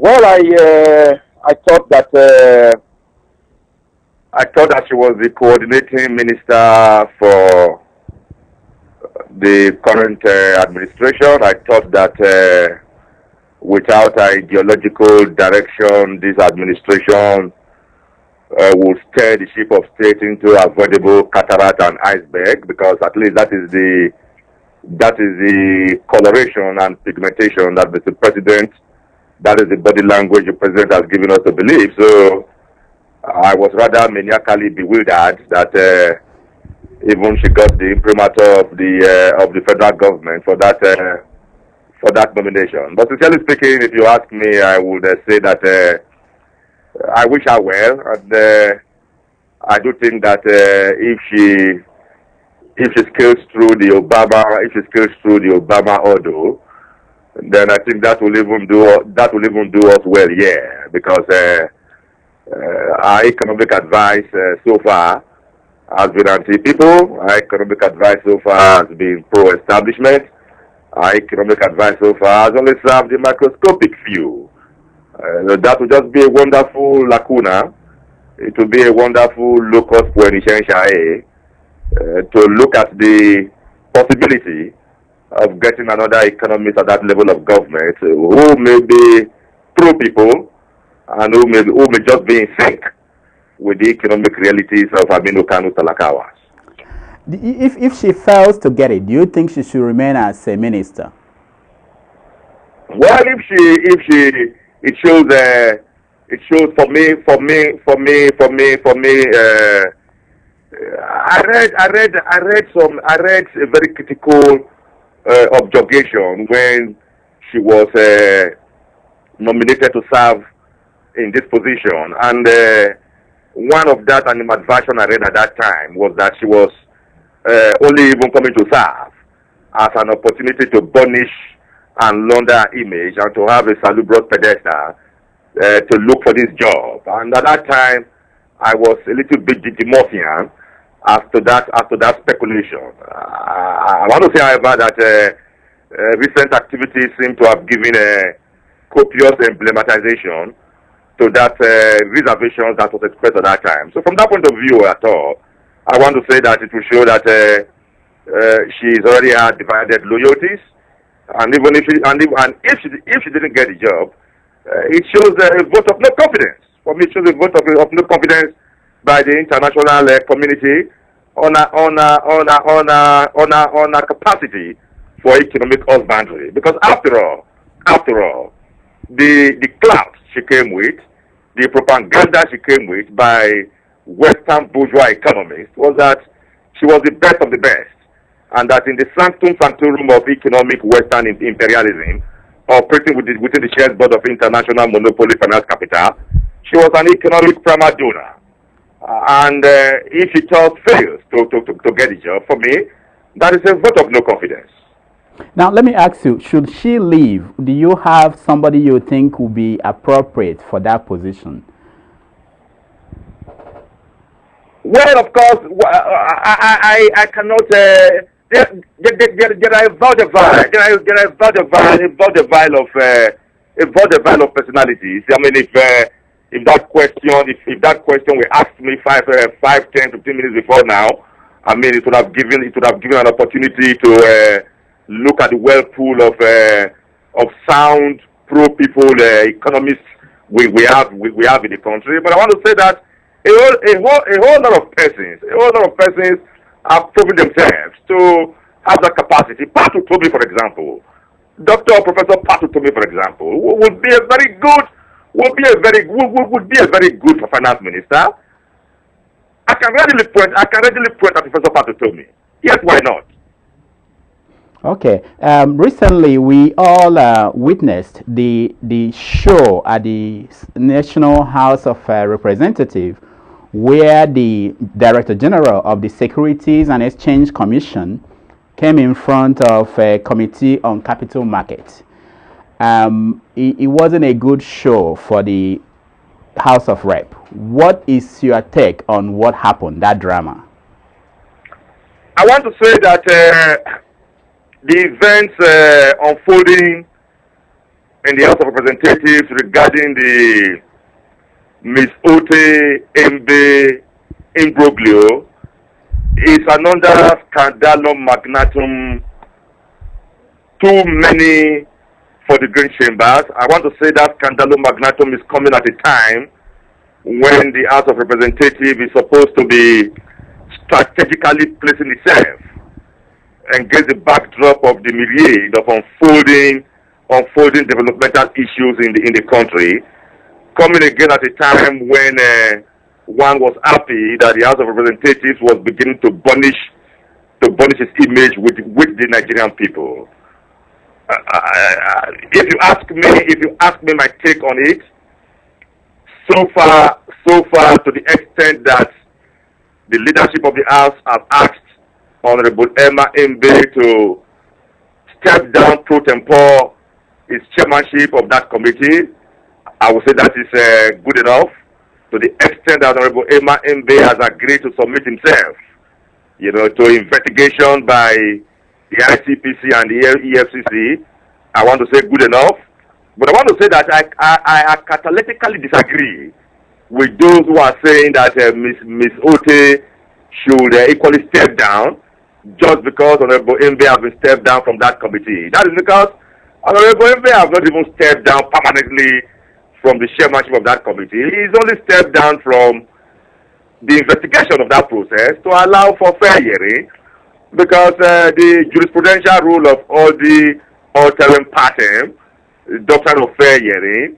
Well, I thought that she was the coordinating minister for the current administration. I thought that without ideological direction, this administration will steer the ship of state into avoidable cataract and iceberg, because at least that is the coloration and pigmentation that Mr. President, that is the body language the President has given us to believe. So I was rather maniacally bewildered that even she got the imprimatur of the federal government for that nomination. But sincerely speaking, if you ask me, I would say that I wish her well, and I do think that if she scales through the Obama order, then I think that will even do us well, yeah, because our economic advice so far has been anti-people. Our economic advice so far has been pro-establishment. Our economic advice so far has only served the microscopic few. That will just be a wonderful lacuna. It will be a wonderful locus coeficientiae to look at the possibility of getting another economist at that level of government who may be pro-people and who may just be in sync with the economic realities of Aminu Kanu Talakawas. If she fails to get it, do you think she should remain as a minister? Well, it shows for me. I read a very critical objurgation when she was nominated to serve in this position, and one of that animadversion I read at that time was that she was only even coming to serve as an opportunity to burnish and launder her image and to have a salubrious pedestal to look for this job. And at that time, I was a little bit Didymorphian as to that speculation. I want to say, however, that recent activities seem to have given a copious emblematization to that reservation that was expressed at that time. So from that point of view at all, I want to say that it will show that she's already had divided loyalties, and even if she didn't get the job, it shows a vote of no confidence. For me, it shows a vote of no confidence by the international community on a capacity for economic husbandry. Because after all, the clout she came with, the propaganda she came with by Western bourgeois economists was that she was the best of the best, and that in the sanctum sanctorum of economic Western imperialism, operating within the shared board of international monopoly finance capital, she was an economic prima donna. And if she just fails to get the job, for me, that is a vote of no confidence. Now, let me ask you, should she leave? Do you have somebody you think would be appropriate for that position? Well, of course, I cannot. There are a vaudeville of personalities. I mean, if that question were asked me 5, 10, 15 minutes before now, I mean, it would have given an opportunity to look at the well pool of sound pro-people economists we have in the country. But I want to say that a whole lot of persons have proven themselves to have that capacity. Patu Tomi, for example, Professor Patu Tomi, for example, would be a very good finance minister. I can readily point at Professor Patu Tomi. Yes, why not? Okay. Recently, we all witnessed the show at the National House of Representatives, where the Director General of the Securities and Exchange Commission came in front of a committee on capital markets. It wasn't a good show for the House of Rep. What is your take on what happened, that drama? I want to say that the events unfolding in the House of Representatives regarding the Ms. Ote Embe imbroglio is another scandalum magnatum, too many for the Green Chambers. I want to say that scandalum magnatum is coming at a time when the House of Representatives is supposed to be strategically placing itself against the backdrop of the myriad of unfolding developmental issues in the country, coming again at a time when one was happy that the House of Representatives was beginning to burnish its image with the Nigerian people. If you ask me my take on it, so far to the extent that the leadership of the House have asked Honorable Emma Embe to step down pro tempore his chairmanship of that committee, I would say that is good enough. To the extent that Honorable Emma Embe has agreed to submit himself, to investigation by the ICPC and the EFCC, I want to say good enough. But I want to say that I catalytically disagree with those who are saying that Ms. Ote should equally step down just because Honorable Embe has been stepped down from that committee. That is because Honorable Embe has not even stepped down permanently from the chairmanship of that committee. He's only stepped down from the investigation of that process to allow for fair hearing, because the jurisprudential rule of all the alterem partem, the doctrine of fair hearing,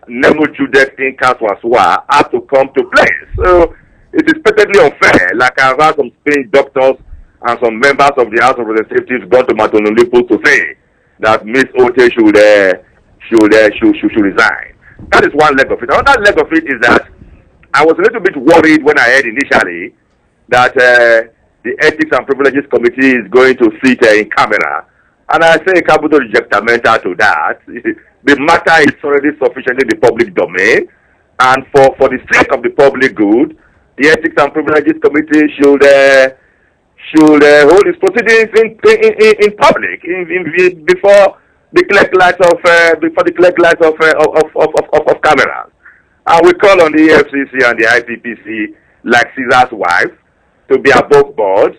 nemo judet in casu asua, has to come to place. So it is patently unfair, like I've had some Spain doctors and some members of the House of Representatives gone to Matonolipos to say that Ms. Ote should resign. That is one leg of it. Another leg of it is that I was a little bit worried when I heard initially that the Ethics and Privileges Committee is going to sit in camera. And I say capital rejectamenta to that. The matter is already sufficiently in the public domain. And for the sake of the public good, the Ethics and Privileges Committee should hold its proceedings in public before the clear lights of cameras. And we call on the EFCC and the ICPC, like Caesar's wife, to be above board,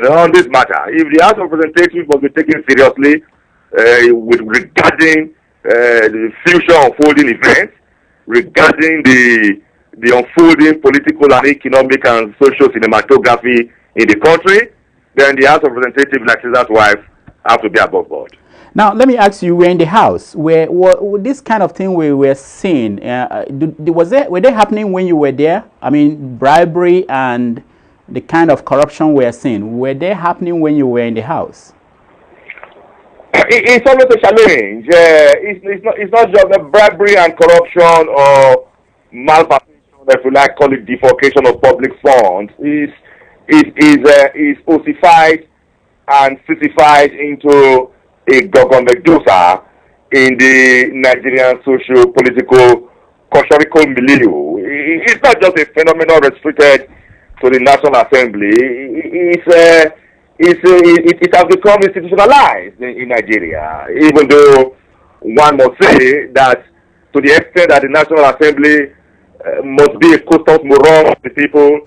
on this matter. If the House of Representatives must be taken seriously regarding the future unfolding events, regarding the unfolding political and economic and social cinematography in the country, then the House of Representatives, like Caesar's wife, have to be above board. Now, let me ask you, we're in the House, where this kind of thing we were seeing, were they happening when you were there? I mean, bribery and the kind of corruption we are seeing, were they happening when you were in the House? It's always a challenge. It's not just the bribery and corruption or malversation, if you like, call it defalcation of public funds. Is ossified and sissified into a Gogomedusa in the Nigerian social-political cultural milieu. It's not just a phenomenon restricted to the National Assembly. It has become institutionalized in Nigeria, even though one must say that to the extent that the National Assembly must be a custos morum of the people.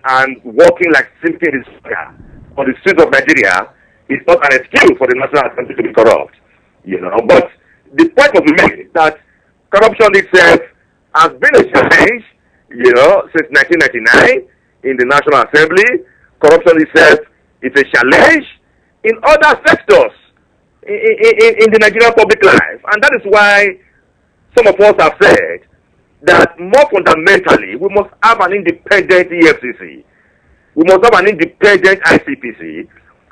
And walking like simply in on the streets of Nigeria is not an excuse for the National Assembly to be corrupt, But the point was made that corruption itself has been a challenge, since 1999 in the National Assembly. Corruption itself is a challenge in other sectors in the Nigerian public life, and that is why some of us have said that more fundamentally, we must have an independent EFCC. We must have an independent ICPC.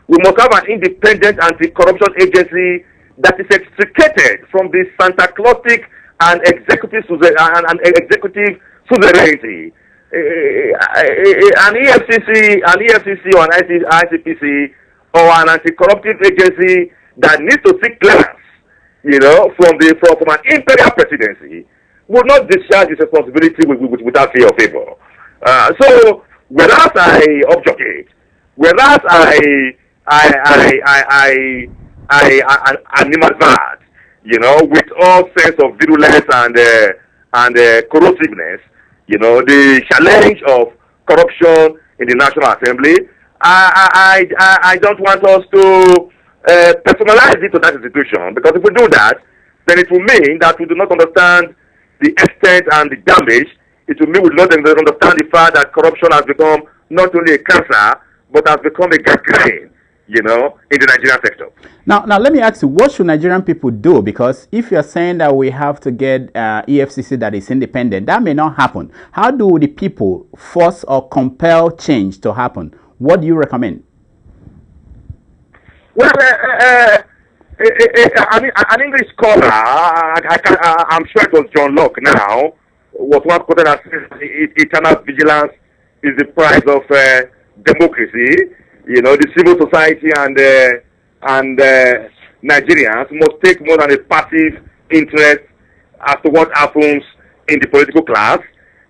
We must have an independent anti-corruption agency that is extricated from the Santa Claustic and executive suzerainty EFCC or an ICPC or an anti-corruptive agency that needs to seek clearance, from an imperial presidency, would not discharge its responsibility without fear or favor. So, whereas I objurgate, whereas I animadvert, with all sense of virulence and corrosiveness, the challenge of corruption in the National Assembly. I don't want us to personalize it to that institution, because if we do that, then it will mean that we do not understand the extent and the damage. It will mean we do not understand the fact that corruption has become not only a cancer, but has become a gangrene, in the Nigerian sector. Now, let me ask you, what should Nigerian people do? Because if you're saying that we have to get EFCC that is independent, that may not happen. How do the people force or compel change to happen? What do you recommend? Well, an English scholar, I'm sure it was John Locke now, was one quoted as eternal vigilance is the price of democracy. The civil society and Nigerians must take more than a passive interest as to what happens in the political class.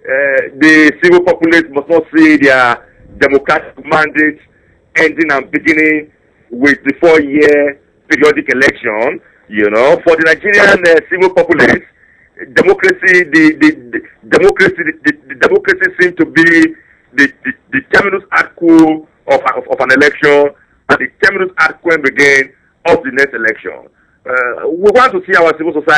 The civil populace must not see their democratic mandate ending and beginning with the 4-year periodic election. For the Nigerian civil populace, democracy seems to be the terminus ad quo of an election, and the terminus ad quem again of the next election. We want to see our civil society